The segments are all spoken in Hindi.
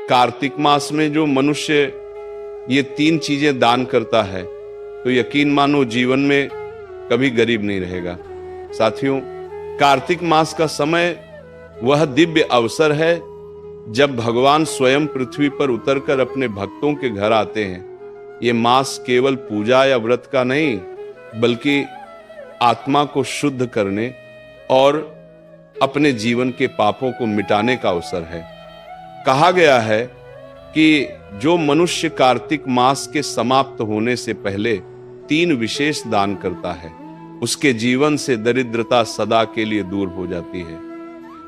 कार्तिक मास में जो मनुष्य ये 3 चीजें दान करता है तो यकीन मानो जीवन में कभी गरीब नहीं रहेगा। साथियों, कार्तिक मास का समय वह दिव्य अवसर है जब भगवान स्वयं पृथ्वी पर उतरकर अपने भक्तों के घर आते हैं। ये मास केवल पूजा या व्रत का नहीं, बल्कि आत्मा को शुद्ध करने और अपने जीवन के पापों को मिटाने का अवसर है। कहा गया है कि जो मनुष्य कार्तिक मास के समाप्त होने से पहले 3 विशेष दान करता है, उसके जीवन से दरिद्रता सदा के लिए दूर हो जाती है।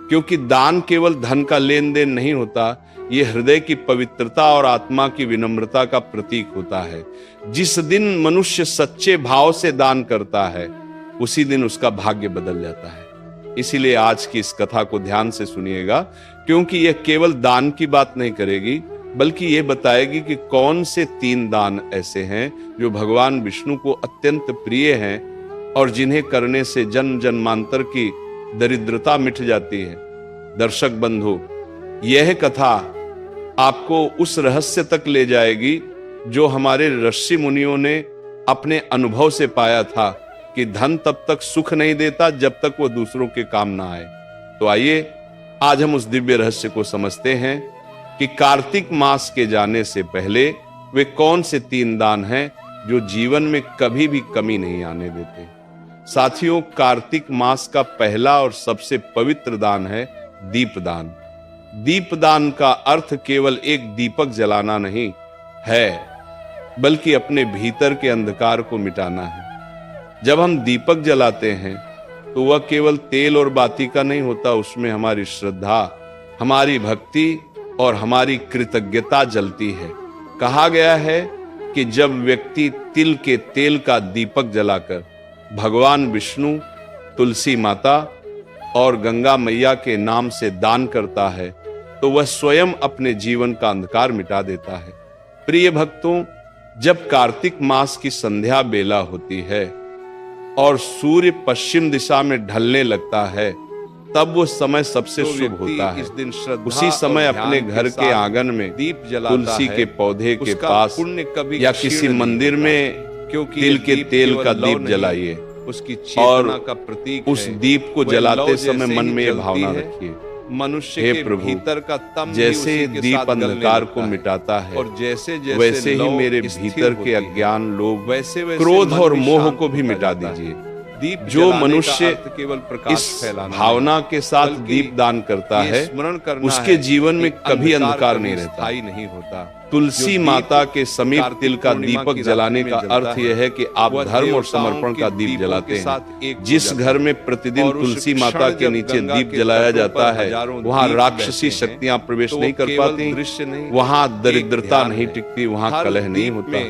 क्योंकि दान केवल धन का लेन देन नहीं होता, यह हृदय की पवित्रता और आत्मा की विनम्रता का प्रतीक होता है। जिस दिन मनुष्य सच्चे भाव से दान करता है, उसी दिन उसका भाग्य बदल जाता है। इसीलिए आज की इस कथा को ध्यान से सुनिएगा, क्योंकि यह केवल दान की बात नहीं करेगी, बल्कि यह बताएगी कि कौन से 3 दान ऐसे हैं जो भगवान विष्णु को अत्यंत प्रिय हैं और जिन्हें करने से जन्म जन्मांतर की दरिद्रता मिट जाती है। दर्शक बंधु, यह कथा आपको उस रहस्य तक ले जाएगी जो हमारे ऋषि मुनियों ने अपने अनुभव से पाया था कि धन तब तक सुख नहीं देता जब तक वह दूसरों के काम ना आए। तो आइए आज हम उस दिव्य रहस्य को समझते हैं कि कार्तिक मास के जाने से पहले वे कौन से 3 दान हैं जो जीवन में कभी भी कमी नहीं आने देते। साथियों, कार्तिक मास का पहला और सबसे पवित्र दान है दीपदान। दीपदान का अर्थ केवल एक दीपक जलाना नहीं है, बल्कि अपने भीतर के अंधकार को मिटाना है। जब हम दीपक जलाते हैं तो वह केवल तेल और बाती का नहीं होता, उसमें हमारी श्रद्धा, हमारी भक्ति और हमारी कृतज्ञता जलती है। कहा गया है कि जब व्यक्ति तिल के तेल का दीपक जलाकर भगवान विष्णु, तुलसी माता और गंगा मैया के नाम से दान करता है तो वह स्वयं अपने जीवन का अंधकार मिटा देता है। प्रिय भक्तों, जब कार्तिक मास की संध्या बेला होती है और सूर्य पश्चिम दिशा में ढलने लगता है, तब वो समय सबसे शुभ होता है। इस दिन उसी समय अपने घर के आंगन में दीप जलाता तुलसी के पौधे के पास या किसी मंदिर में तिल के तेल का दीप जलाइए। उसकी चेतना का प्रतीक उस दीप को जलाते समय मन में यह भावना रखिए, मनुष्य के भीतर का तम जैसे दीप अंधकार को मिटाता है और वैसे ही मेरे भीतर के अज्ञान, लोभ, क्रोध और मोह को भी मिटा दीजिए। दीप जो मनुष्य केवल प्रकाश इस भावना के साथ दीप दान करता है, उसके जीवन में कभी अंधकार नहीं रहता, नहीं होता। तुलसी माता के समीप तिल का दीपक जलाने का अर्थ यह है कि आप धर्म और समर्पण का दीप जलाते हैं। जिस घर में प्रतिदिन तुलसी माता के नीचे दीप जलाया जाता है, वहाँ राक्षसी शक्तियाँ प्रवेश नहीं कर पाती, वहाँ दरिद्रता नहीं टिकती, वहाँ कलह नहीं होता।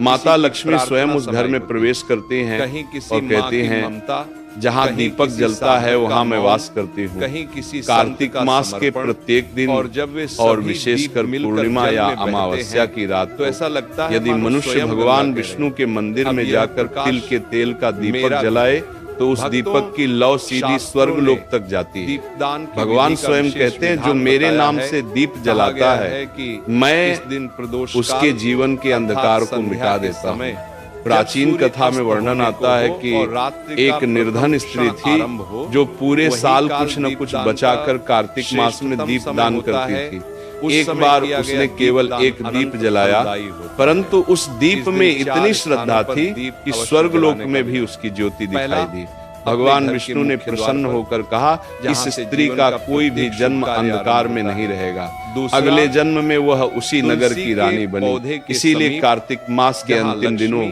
माता लक्ष्मी स्वयं उस घर में प्रवेश करते हैं और कहते हैं, जहाँ दीपक जलता है वहाँ मैं वास करती हूँ। कार्तिक मास के प्रत्येक दिन और विशेषकर पूर्णिमा या अमावस्या की रात तो ऐसा लगता है यदि मनुष्य भगवान विष्णु के मंदिर में जाकर तिल के तेल का दीपक जलाए तो उस दीपक की लौ सीधी स्वर्ग लोक तक जाती है। भगवान स्वयं कहते हैं, जो मेरे नाम से दीप जलाता है, मैं उसके जीवन के अंधकार को मिटा देता हूँ। प्राचीन कथा में वर्णन आता है कि एक निर्धन स्त्री थी जो पूरे साल कुछ न कुछ बचाकर कार्तिक मास में दीप दान करती थी। एक बार उसने केवल एक दीप जलाया, परंतु उस दीप में इतनी श्रद्धा थी कि स्वर्गलोक में भी उसकी ज्योति दिखाई दी। भगवान विष्णु ने प्रसन्न होकर कहा, इस स्त्री का कोई भी जन्म अंधकार में नहीं रहेगा, अगले जन्म में वह उसी नगर की रानी बनी। इसीलिए कार्तिक मास के अंतिम दिनों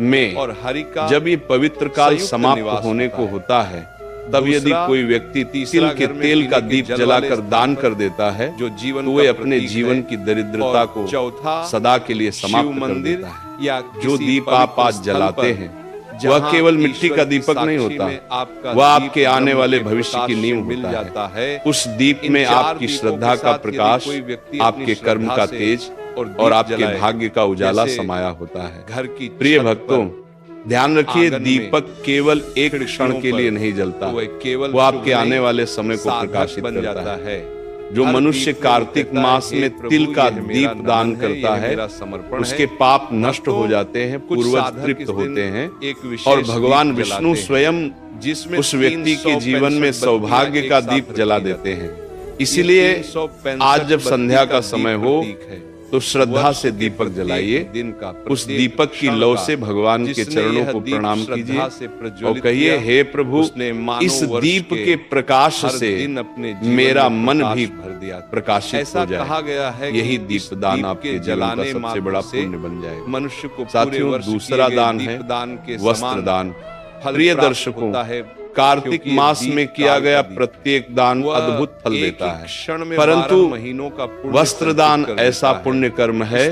में जब ये पवित्र काल समाप्त होने को होता है, तब यदि कोई व्यक्ति तिल के तेल का दीप जलाकर दान कर देता है तो वे अपने जीवन की दरिद्रता को सदा के लिए समाप्त कर देता है। जो दीप आप आज जलाते हैं वह केवल मिट्टी का दीपक नहीं होता, वह आपके आने वाले भविष्य की नींव होता है। उस दीप में आपकी श्रद्धा का प्रकाश, आपके कर्म का तेज और आपके भाग्य का उजाला समाया होता है। प्रिय भक्तों, ध्यान रखिए, दीपक केवल एक क्षण के लिए नहीं जलता, वो आपके आने वाले समय को प्रकाशित करता है। जो मनुष्य कार्तिक मास में तिल का दीप दान करता है, उसके पाप नष्ट हो जाते हैं, पूर्वज तृप्त होते हैं और भगवान विष्णु स्वयं उस व्यक्ति के जीवन में सौभाग्य का दीप जला देते हैं। इसीलिए आज जब संध्या का समय हो तो श्रद्धा से दीपक जलाइए, उस दीपक की लौ से भगवान के चरणों को प्रणाम कीजिए और कहिए, हे प्रभु, इस दीप के प्रकाश से मेरा मन भी प्रकाशित हो जाए। कहा गया है यही दीपदान आपके जीवन का सबसे बड़ा पुण्य बन जाए। मनुष्य को साथियों, दूसरा दान है वस्त्र दान। प्रिय दर्शकों, कार्तिक मास में किया गया प्रत्येक दान अद्भुत फल देता है, परंतु महीनों का वस्त्र दान ऐसा पुण्य कर्म है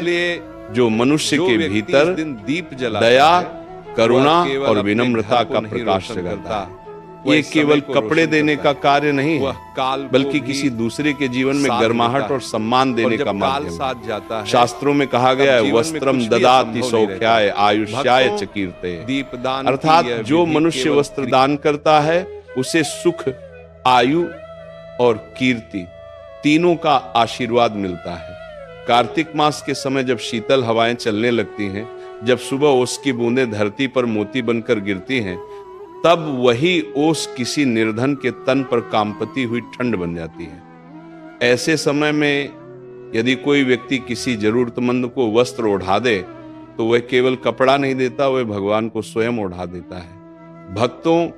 जो मनुष्य के भीतर दीप दया, करुणा और विनम्रता का प्रकाश जगाता है। ये केवल कपड़े देने का कार्य नहीं है, बल्कि किसी दूसरे के जीवन में गर्माहट और सम्मान देने का माध्यम है। शास्त्रों में कहा गया है, वस्त्रम ददाति सौख्याय आयुष्याय च कीर्ते। अर्थात जो मनुष्य वस्त्र दान करता है उसे सुख, आयु और कीर्ति तीनों का आशीर्वाद मिलता है। कार्तिक मास के समय जब शीतल हवाएं चलने लगती हैं, जब सुबह ओस की बूंदें धरती पर मोती बनकर गिरती हैं, तब वही ओस किसी निर्धन के तन पर कांपती हुई ठंड बन जाती है। ऐसे समय में यदि कोई व्यक्ति किसी जरूरतमंद को वस्त्र ओढ़ा दे तो वह केवल कपड़ा नहीं देता, वह भगवान को स्वयं ओढ़ा देता है। भक्तों,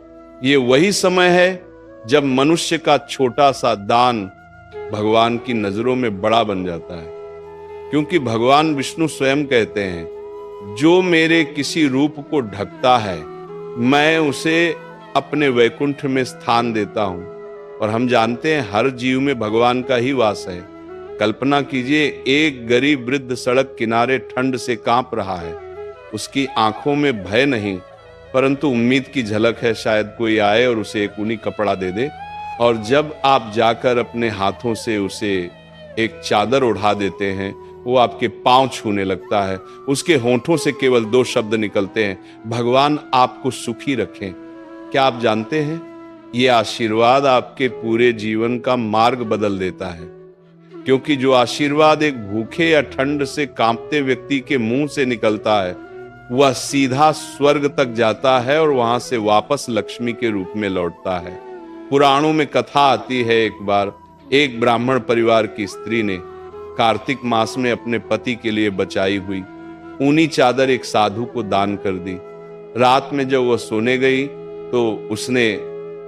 ये वही समय है जब मनुष्य का छोटा सा दान भगवान की नजरों में बड़ा बन जाता है, क्योंकि भगवान विष्णु स्वयं कहते हैं, जो मेरे किसी रूप को ढकता है मैं उसे अपने वैकुंठ में स्थान देता हूं। और हम जानते हैं हर जीव में भगवान का ही वास है। कल्पना कीजिए, एक गरीब वृद्ध सड़क किनारे ठंड से कांप रहा है, उसकी आंखों में भय नहीं परंतु उम्मीद की झलक है, शायद कोई आए और उसे एक ऊनी कपड़ा दे दे। और जब आप जाकर अपने हाथों से उसे एक चादर ओढ़ा देते हैं, वो आपके पांव छूने लगता है, उसके होंठों से केवल 2 शब्द निकलते हैं, भगवान आपको सुखी रखें। क्या आप जानते हैं, ये आशीर्वाद आपके पूरे जीवन का मार्ग बदल देता है, क्योंकि जो आशीर्वाद एक भूखे या ठंड से कांपते व्यक्ति के मुंह से निकलता है, वह सीधा स्वर्ग तक जाता है और वहां से वापस लक्ष्मी के रूप में लौटता है। पुराणों में कथा आती है, एक बार एक ब्राह्मण परिवार की स्त्री ने कार्तिक मास में अपने पति के लिए बचाई हुई ऊनी चादर एक साधु को दान कर दी। रात में जब वह सोने गई तो उसने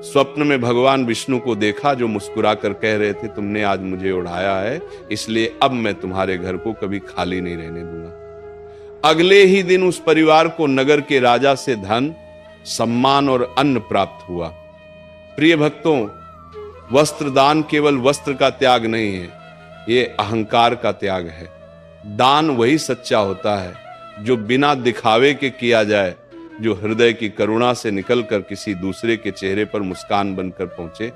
स्वप्न में भगवान विष्णु को देखा, जो मुस्कुरा कर कह रहे थे, तुमने आज मुझे उड़ाया है, इसलिए अब मैं तुम्हारे घर को कभी खाली नहीं रहने दूंगा। अगले ही दिन उस परिवार को नगर के राजा से धन, सम्मान और अन्न प्राप्त हुआ। प्रिय भक्तों, वस्त्र दान केवल वस्त्र का त्याग नहीं है, ये अहंकार का त्याग है। दान वही सच्चा होता है जो बिना दिखावे के किया जाए, जो हृदय की करुणा से निकलकर किसी दूसरे के चेहरे पर मुस्कान बनकर पहुंचे।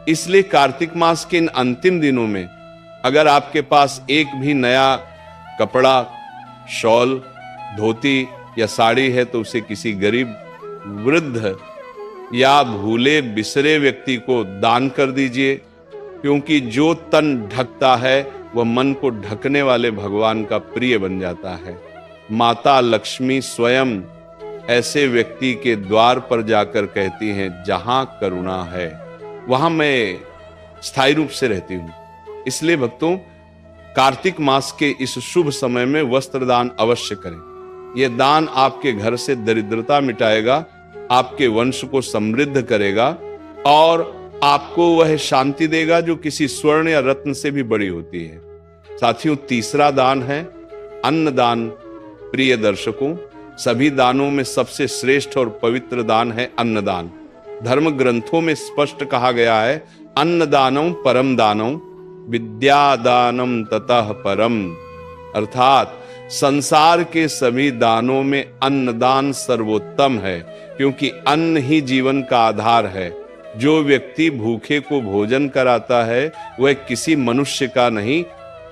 इसलिए कार्तिक मास के इन अंतिम दिनों में अगर आपके पास एक भी नया कपड़ा, शॉल, धोती या साड़ी है तो उसे किसी गरीब, वृद्ध या भूले बिसरे व्यक्ति को दान कर दीजिए, क्योंकि जो तन ढकता है वह मन को ढकने वाले भगवान का प्रिय बन जाता है। माता लक्ष्मी स्वयं ऐसे व्यक्ति के द्वार पर जाकर कहती हैं, जहां करुणा है वहां मैं स्थायी रूप से रहती हूं। इसलिए भक्तों, कार्तिक मास के इस शुभ समय में वस्त्र दान अवश्य करें। यह दान आपके घर से दरिद्रता मिटाएगा, आपके वंश को समृद्ध करेगा और आपको वह शांति देगा जो किसी स्वर्ण या रत्न से भी बड़ी होती है। साथियों, तीसरा दान है अन्नदान। प्रिय दर्शकों, सभी दानों में सबसे श्रेष्ठ और पवित्र दान है अन्नदान। धर्म ग्रंथों में स्पष्ट कहा गया है, अन्नदानम परम दानम विद्यादानम ततः परम। अर्थात संसार के सभी दानों में अन्नदान सर्वोत्तम है, क्योंकि अन्न ही जीवन का आधार है। जो व्यक्ति भूखे को भोजन कराता है वह किसी मनुष्य का नहीं,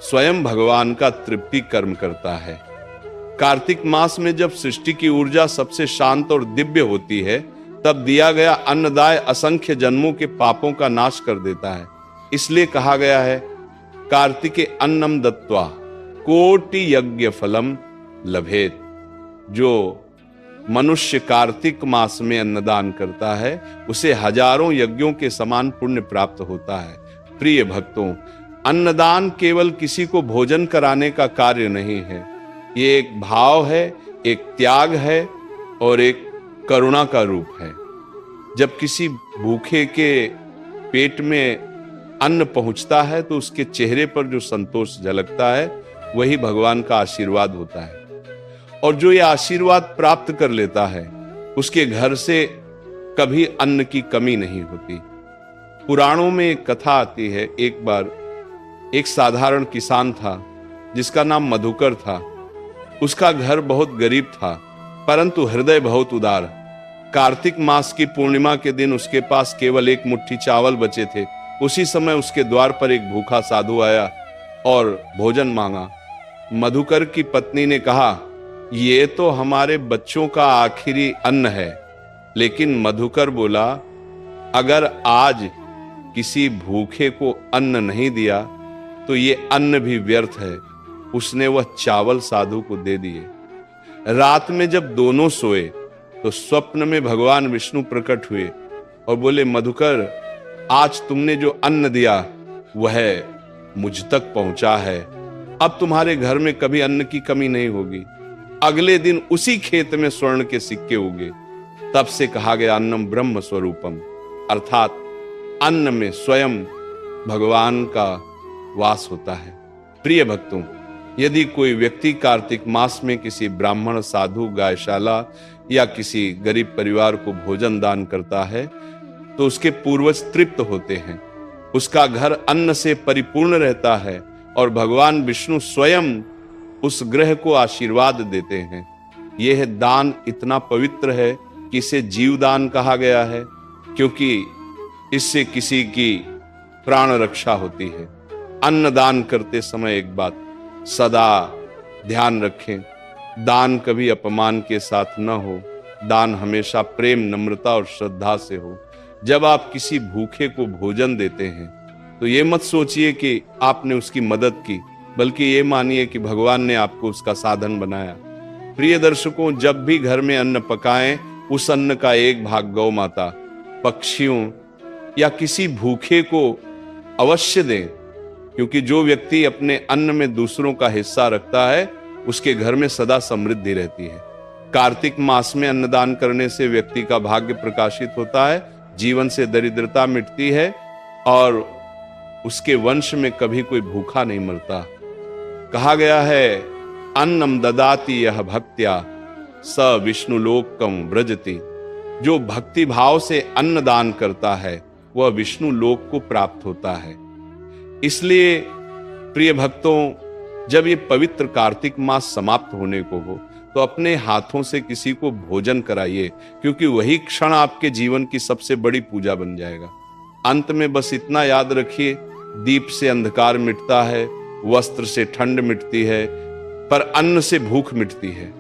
स्वयं भगवान का तृप्ति कर्म करता है। कार्तिक मास में जब सृष्टि की ऊर्जा सबसे शांत और दिव्य होती है, तब दिया गया अन्नदाय असंख्य जन्मों के पापों का नाश कर देता है। इसलिए कहा गया है कार्तिके अन्नम दत्वा कोटि यज्ञ फलम लभेत। जो मनुष्य कार्तिक मास में अन्नदान करता है उसे हजारों यज्ञों के समान पुण्य प्राप्त होता है। प्रिय भक्तों, अन्नदान केवल किसी को भोजन कराने का कार्य नहीं है, ये एक भाव है, एक त्याग है और एक करुणा का रूप है। जब किसी भूखे के पेट में अन्न पहुंचता है तो उसके चेहरे पर जो संतोष झलकता है वही भगवान का आशीर्वाद होता है। और जो ये आशीर्वाद प्राप्त कर लेता है उसके घर से कभी अन्न की कमी नहीं होती। पुराणों में एक कथा आती है, एक बार एक साधारण किसान था जिसका नाम मधुकर था। उसका घर बहुत गरीब था परंतु हृदय बहुत उदार। कार्तिक मास की पूर्णिमा के दिन उसके पास केवल एक मुट्ठी चावल बचे थे। उसी समय उसके द्वार पर एक भूखा साधु आया और भोजन मांगा। मधुकर की पत्नी ने कहा, ये तो हमारे बच्चों का आखिरी अन्न है। लेकिन मधुकर बोला, अगर आज किसी भूखे को अन्न नहीं दिया तो ये अन्न भी व्यर्थ है। उसने वह चावल साधु को दे दिए। रात में जब दोनों सोए तो स्वप्न में भगवान विष्णु प्रकट हुए और बोले, मधुकर, आज तुमने जो अन्न दिया वह मुझ तक पहुंचा है। अब तुम्हारे घर में कभी अन्न की कमी नहीं होगी। अगले दिन उसी खेत में स्वर्ण के सिक्के उगे। तब से कहा गया अन्नम ब्रह्म स्वरूपम, अर्थात अन्न में स्वयं भगवान का वास होता है। प्रिय भक्तों, यदि कोई व्यक्ति कार्तिक मास में किसी ब्राह्मण, साधु, गायशाला या किसी गरीब परिवार को भोजन दान करता है तो उसके पूर्वज तृप्त होते हैं, उसका घर अन्न से परिपूर्ण रहता है और भगवान विष्णु स्वयं उस ग्रह को आशीर्वाद देते हैं। यह दान इतना पवित्र है कि इसे जीवदान कहा गया है, क्योंकि इससे किसी की प्राण रक्षा होती है। अन्न दान करते समय एक बात सदा ध्यान रखें, दान कभी अपमान के साथ न हो। दान हमेशा प्रेम, नम्रता और श्रद्धा से हो। जब आप किसी भूखे को भोजन देते हैं तो ये मत सोचिए कि आपने उसकी मदद की, बल्कि ये मानिए कि भगवान ने आपको उसका साधन बनाया। प्रिय दर्शकों, जब भी घर में अन्न पकाएं, उस अन्न का एक भाग गौ माता, पक्षियों या किसी भूखे को अवश्य दें, क्योंकि जो व्यक्ति अपने अन्न में दूसरों का हिस्सा रखता है उसके घर में सदा समृद्धि रहती है। कार्तिक मास में अन्नदान करने से व्यक्ति का भाग्य प्रकाशित होता है, जीवन से दरिद्रता मिटती है और उसके वंश में कभी कोई भूखा नहीं मरता। कहा गया है, अन्नम ददाति यह भक्त्या स विष्णु लोकम व्रजति। जो भक्ति भाव से अन्न दान करता है वह विष्णु लोक को प्राप्त होता है। इसलिए प्रिय भक्तों, जब ये पवित्र कार्तिक मास समाप्त होने को हो तो अपने हाथों से किसी को भोजन कराइए, क्योंकि वही क्षण आपके जीवन की सबसे बड़ी पूजा बन जाएगा। अंत में बस इतना याद रखिए, दीप से अंधकार मिटता है, वस्त्र से ठंड मिटती है, पर अन्न से भूख मिटती है,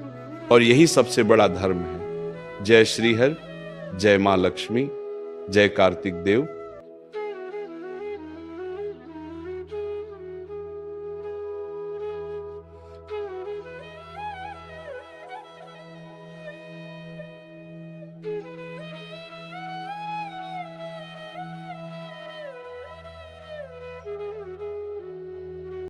और यही सबसे बड़ा धर्म है। जय श्री हरि, जय मां लक्ष्मी, जय कार्तिक देव।